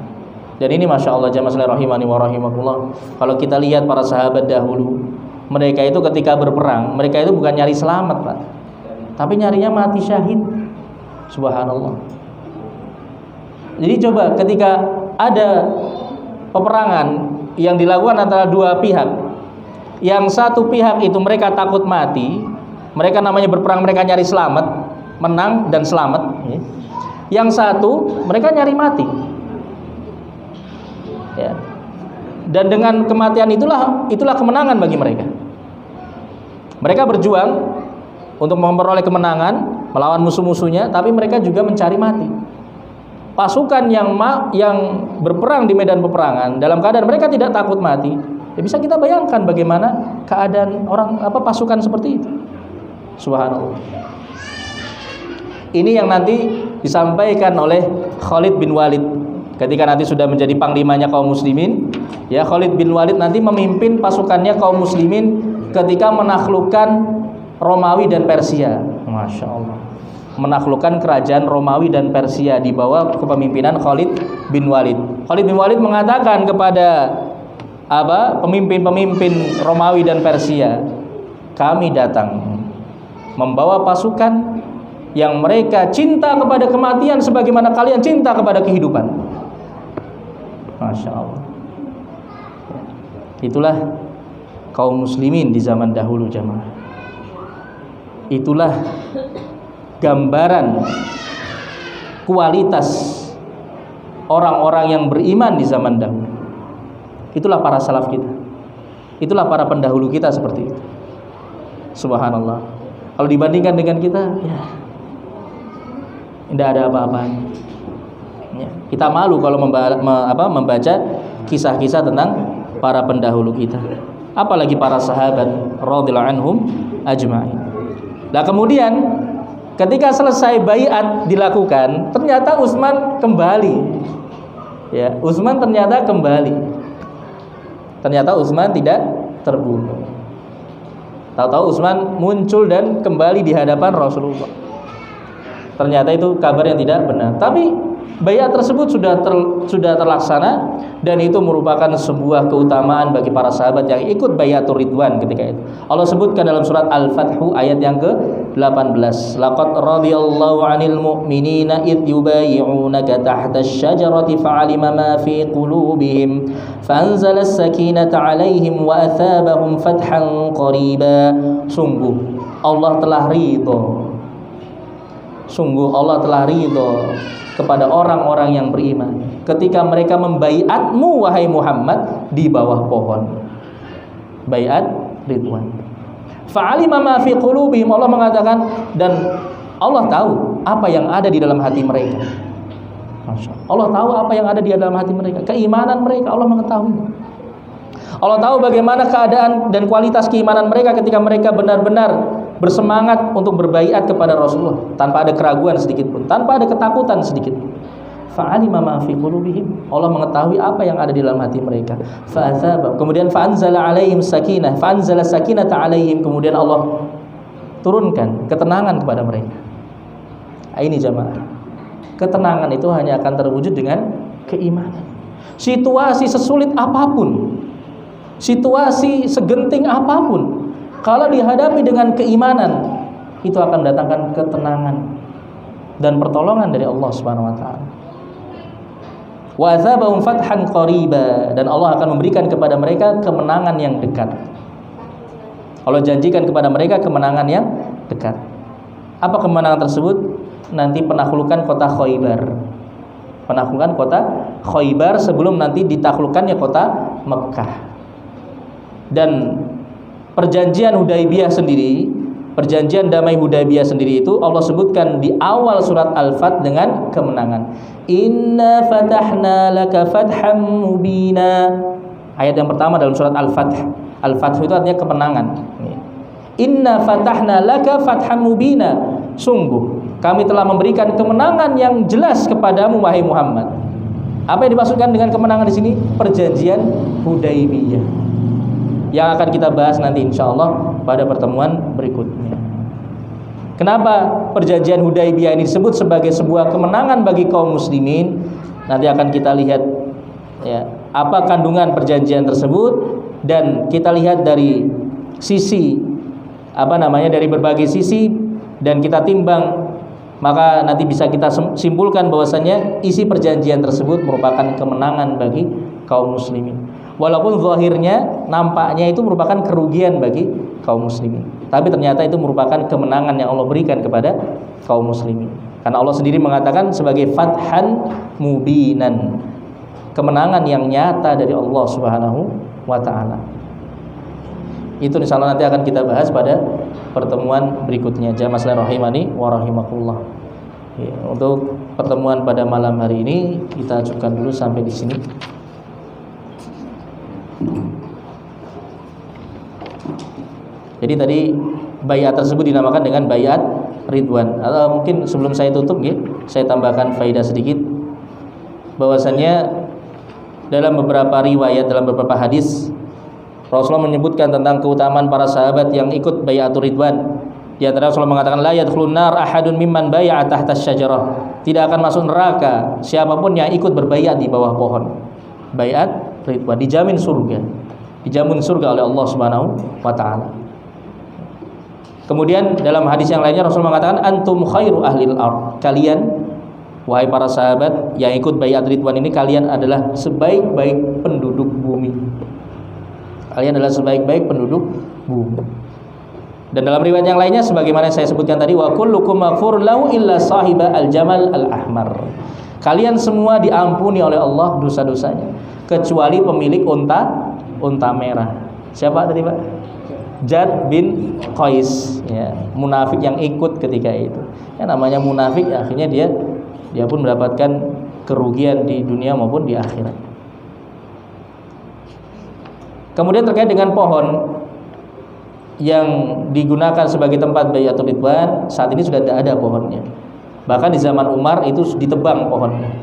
Dan ini masya Allah jamaah sekalian rahimani wa rahimakumullah. Kalau kita lihat para sahabat dahulu, mereka itu ketika berperang, mereka itu bukan nyari selamat, Pak, tapi nyarinya mati syahid. Subhanallah. Jadi coba ketika ada peperangan yang dilakukan antara dua pihak, yang satu pihak itu mereka takut mati, mereka namanya berperang, mereka nyari selamat, menang dan selamat. Yang satu mereka nyari mati. Ya. Dan dengan kematian itulah kemenangan bagi mereka. Mereka berjuang untuk memperoleh kemenangan melawan musuh-musuhnya, tapi mereka juga mencari mati. Pasukan yang berperang di medan peperangan dalam keadaan mereka tidak takut mati, ya bisa kita bayangkan bagaimana keadaan pasukan seperti itu. Subhanallah. Ini yang nanti disampaikan oleh Khalid bin Walid ketika nanti sudah menjadi panglimanya kaum muslimin. Ya, Khalid bin Walid nanti memimpin pasukannya kaum muslimin ketika menaklukkan Romawi dan Persia. Masya Allah. Menaklukkan kerajaan Romawi dan Persia di bawah kepemimpinan Khalid bin Walid. Khalid bin Walid mengatakan kepada pemimpin-pemimpin Romawi dan Persia, kami datang membawa pasukan yang mereka cinta kepada kematian sebagaimana kalian cinta kepada kehidupan. Masya Allah. Itulah kaum muslimin di zaman dahulu jamaah. Itulah gambaran kualitas orang-orang yang beriman di zaman dahulu. Itulah para salaf kita. Itulah para pendahulu kita seperti itu. Subhanallah. Kalau dibandingkan dengan kita, ya, tidak ada apa-apanya. Ya, kita malu kalau membaca kisah-kisah tentang para pendahulu kita. Apalagi para sahabat radhiyallahu anhum ajma'in. Nah kemudian ketika selesai baiat dilakukan, ternyata Utsman kembali. Ya, Utsman ternyata kembali. Ternyata Utsman tidak terbunuh. Tahu-tahu Utsman muncul dan kembali di hadapan Rasulullah. Ternyata itu kabar yang tidak benar. Tapi baiat tersebut sudah terlaksana dan itu merupakan sebuah keutamaan bagi para sahabat yang ikut baiatur ridwan ketika itu. Allah sebutkan dalam surat Al-Fath ayat yang ke-18. Laqad radiyallahu 'anil mu'minina id yubayyi'unaka tahta asy-syajarati fa'alima ma fi qulubihim fanzala as-sakinata 'alaihim wa athabahum fathan qariba. Sungguh Allah telah ridho. Sungguh Allah telah ridho kepada orang-orang yang beriman ketika mereka membaiatmu wahai Muhammad di bawah pohon. Baiat ridwan. Fa'alima ma fi qulubihim, Allah mengatakan dan Allah tahu apa yang ada di dalam hati mereka. Masya Allah. Allah tahu apa yang ada di dalam hati mereka, keimanan mereka Allah mengetahui. Allah tahu bagaimana keadaan dan kualitas keimanan mereka ketika mereka benar-benar bersemangat untuk berbaiat kepada Rasulullah tanpa ada keraguan sedikit pun, tanpa ada ketakutan sedikit pun. Fa'alima ma fi qulubihim, Allah mengetahui apa yang ada di dalam hati mereka. Fa'athaba, kemudian fa'anzala 'alaihim sakinah, fa'anzala sakinata 'alaihim, kemudian Allah turunkan ketenangan kepada mereka. Ini jamaah, ketenangan itu hanya akan terwujud dengan keimanan. Situasi sesulit apapun, situasi segenting apapun, kalau dihadapi dengan keimanan, itu akan mendatangkan ketenangan dan pertolongan dari Allah Subhanahu wa taala. Wa azabahum fathan qariba, dan Allah akan memberikan kepada mereka kemenangan yang dekat. Allah janjikan kepada mereka kemenangan yang dekat. Apa kemenangan tersebut? Nanti penaklukan kota Khaybar. Penaklukan kota Khaybar sebelum nanti ditaklukkannya kota Mekkah. Dan perjanjian Hudaybiyah sendiri, perjanjian damai Hudaybiyah sendiri itu Allah sebutkan di awal surat Al-Fath dengan kemenangan. Inna fatahna laka fatham mubina. Ayat yang pertama dalam surat Al-Fath. Al-Fath itu artinya kemenangan. Inna fatahna laka fatham mubina. Sungguh kami telah memberikan kemenangan yang jelas kepadamu wahai Muhammad. Apa yang dimaksudkan dengan kemenangan di sini? Perjanjian Hudaybiyah, yang akan kita bahas nanti insyaallah pada pertemuan berikutnya. Kenapa perjanjian Hudaybiyah ini disebut sebagai sebuah kemenangan bagi kaum muslimin? Nanti akan kita lihat ya, apa kandungan perjanjian tersebut, dan kita lihat dari sisi dari berbagai sisi, dan kita timbang, maka nanti bisa kita simpulkan bahwasanya isi perjanjian tersebut merupakan kemenangan bagi kaum muslimin. Walaupun zahirnya, nampaknya itu merupakan kerugian bagi kaum muslimin, tapi ternyata itu merupakan kemenangan yang Allah berikan kepada kaum muslimin. Karena Allah sendiri mengatakan sebagai fathan mubinan, kemenangan yang nyata dari Allah Subhanahu wa taala. Itu insyaallah nanti akan kita bahas pada pertemuan berikutnya. Jamaah sekalian rahimani wa rahimakumullah. Ya, untuk pertemuan pada malam hari ini kita cukupkan dulu sampai di sini. Jadi tadi baiat tersebut dinamakan dengan baiat ridwan. Atau mungkin sebelum saya tutup saya tambahkan faedah sedikit, bahwasannya dalam beberapa riwayat, dalam beberapa hadis, Rasulullah menyebutkan tentang keutamaan para sahabat yang ikut baiatur ridwan. Di antara Rasulullah mengatakan la yadkhulun nar ahadun mimman bai'a tahta asy-syajarah. Tidak akan masuk neraka siapapun yang ikut berbaiat di bawah pohon. Baiat ridwan, dijamin surga. Dijamin surga oleh Allah Subhanahu wa taala. Kemudian dalam hadis yang lainnya Rasul mengatakan antum khairu ahlil ard. Kalian wahai para sahabat yang ikut baiat ridwan ini, kalian adalah sebaik-baik penduduk bumi. Kalian adalah sebaik-baik penduduk bumi. Dan dalam riwayat yang lainnya sebagaimana saya sebutkan tadi, wa kullukum maghfur lahu illa sahiba al-jamal al-ahmar. Kalian semua diampuni oleh Allah dosa-dosanya kecuali pemilik unta merah. Siapa tadi, Pak? Jad bin Qais, ya, munafik yang ikut ketika itu. Ya, namanya munafik, akhirnya dia pun mendapatkan kerugian di dunia maupun di akhirat. Kemudian terkait dengan pohon yang digunakan sebagai tempat baiatul ridwan, saat ini sudah tidak ada pohonnya. Bahkan di zaman Umar itu ditebang pohonnya.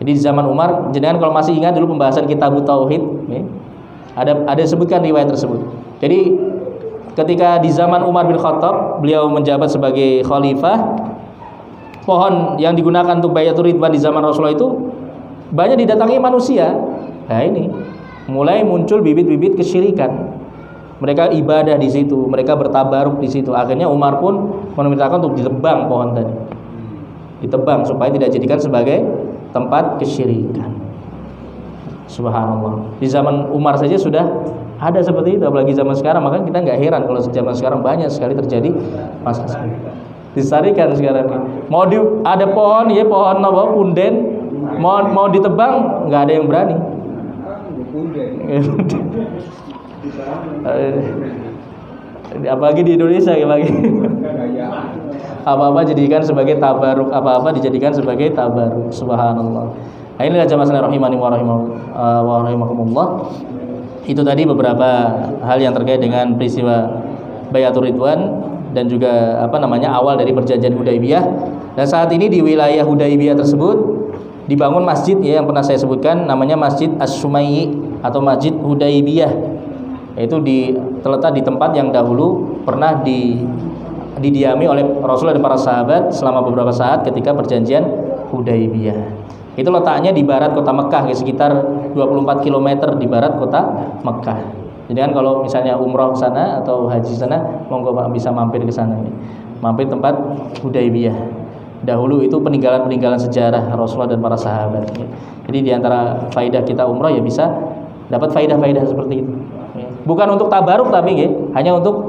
Jadi di zaman Umar, jenengan kalau masih ingat dulu pembahasan Kitabut Tauhid, ya, ada disebutkan riwayat tersebut. Jadi ketika di zaman Umar bin Khattab, beliau menjabat sebagai khalifah, pohon yang digunakan untuk baiatul ridwan di zaman Rasulullah itu banyak didatangi manusia. Nah ini mulai muncul bibit-bibit kesyirikan. Mereka ibadah di situ, mereka bertabaruk di situ. Akhirnya Umar pun memerintahkan untuk ditebang pohon tadi. Ditebang supaya tidak dijadikan sebagai tempat kesyirikan. Subhanallah. Di zaman Umar saja sudah ada seperti itu, apalagi zaman sekarang. Maka kita nggak heran kalau zaman sekarang banyak sekali terjadi masalah. Disarikan sekarang ini. Ada pohon, ya pohon apa? Punden. Mau ditebang nggak ada yang berani. Apalagi di Indonesia, apalagi apa-apa dijadikan sebagai tabaruk, apa-apa dijadikan sebagai tabaruk. Subhanallah. Nah, inilah jamaah rahimani wa rahimakumullah. Itu tadi beberapa hal yang terkait dengan peristiwa baiatul ridwan dan juga awal dari perjanjian Hudaibiyah. Dan saat ini di wilayah Hudaibiyah tersebut dibangun masjid, ya, yang pernah saya sebutkan, namanya Masjid As-Sumayyi atau Masjid Hudaibiyah. Yaitu terletak di tempat yang dahulu pernah didiami oleh Rasulullah dan para sahabat selama beberapa saat ketika perjanjian Hudaibiyah. Itu letaknya di barat kota Mekah, sekitar 24 km di barat kota Mekah. Jadi kan kalau misalnya umroh ke sana atau haji sana, monggo Pak bisa mampir ke sana ini. Mampir tempat Hudaibiyah. Dahulu itu peninggalan-peninggalan sejarah Rasulullah dan para sahabat. Jadi di antara faidah kita umroh ya bisa dapat faidah-faidah seperti itu. Bukan untuk tabaruk tapi hanya untuk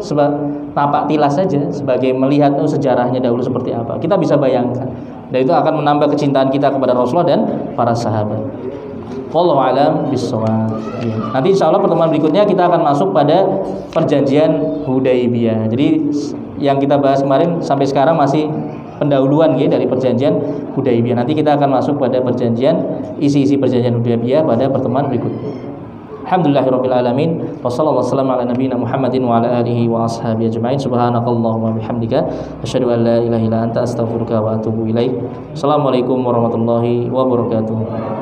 tapak tilas saja, sebagai melihat sejarahnya dahulu seperti apa. Kita bisa bayangkan. Dan itu akan menambah kecintaan kita kepada Rasulullah dan para sahabat. Wallahu a'lam bishawab. Nanti insyaallah pertemuan berikutnya kita akan masuk pada perjanjian Hudaibiyah. Jadi yang kita bahas kemarin sampai sekarang masih pendahuluan dari perjanjian Hudaibiyah. Nanti kita akan masuk pada isi-isi perjanjian Hudaibiyah pada pertemuan berikutnya. Alhamdulillahirabbil alamin. Wassallallahu wasallam ala nabiyyina Muhammadin wa ala alihi wa ashabihi ajmain. Subhanakallahumma bihamdika asyhadu an la ilaha illa anta astaghfiruka wa atubu ilaik. Assalamualaikum warahmatullahi wabarakatuh.